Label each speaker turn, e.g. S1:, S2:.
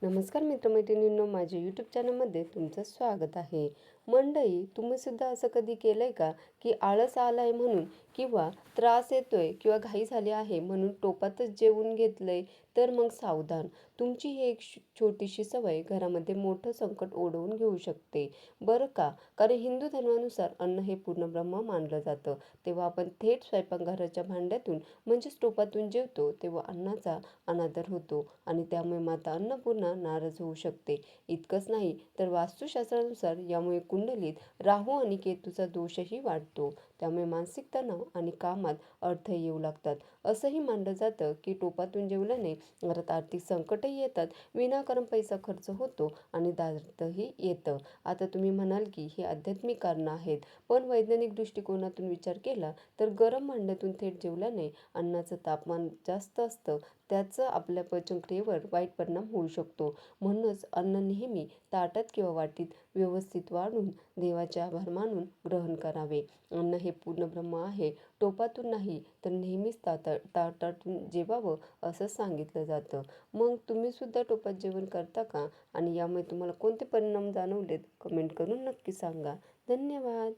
S1: नमस्कार मित्रमैत्रिणींनो, माझ्या यूट्यूब चॅनलमध्ये तुमचं स्वागत आहे. मंडळी, तुम्हीसुद्धा असं कधी केलं आहे का, की आळस आला आहे म्हणून किंवा त्रास येतोय किंवा घाई झाली आहे म्हणून टोपातच जेवून घेतलं आहे, तर मग सावधान. तुमची ही एक छोटीशी सवय घरामध्ये मोठं संकट ओढवून घेऊ शकते, बरं का. कारण हिंदू धर्मानुसार अन्न हे पूर्णब्रह्म मानलं जातं. तेव्हा आपण थेट स्वयंपाकघराच्या भांड्यातून म्हणजेच टोपातून जेवतो, तेव्हा अन्नाचा अनादर होतो आणि त्यामुळे माता अन्नपूर्णा नाराज होऊ शकते. इतकंच नाही तर वास्तुशास्त्रानुसार यामुळे कुंडलीत राहू आणि केतूचा दोषही वाढतो. त्यामुळे मानसिक तणाव आणि कामात अडथळे येऊ लागतात. असंही मानलं जातं की टोपातून जेवल्याने घरात आर्थिक संकटही येतात, विनाकारण पैसा खर्च होतो आणि दारिद्र्यही येतं. आता तुम्ही म्हणाल की ही आध्यात्मिक कारणं आहेत, पण वैज्ञानिक दृष्टिकोनातून विचार केला तर गरम भांड्यातून थेट जेवल्याने अन्नाचं तापमान जास्त असतं, त्याचं आपल्या पचनक्रियेवर वाईट परिणाम होऊ शकतो. म्हणूनच अन्न नेहमी ताटात किंवा वाटीत व्यवस्थित वाढून देवाचे आभार मानून ग्रहण करावे. अन्न हे पूर्ण ब्रह्म आहे, टोपातून नाही तर नेहमीच ताटातून जेवावं असं सांगितलं जातं. मग तुम्ही सुद्धा टोपात जेवण करता का? आणि यामुळे तुम्हाला कोणते परिणाम जाणवलेत? कमेंट करून नक्की सांगा. धन्यवाद.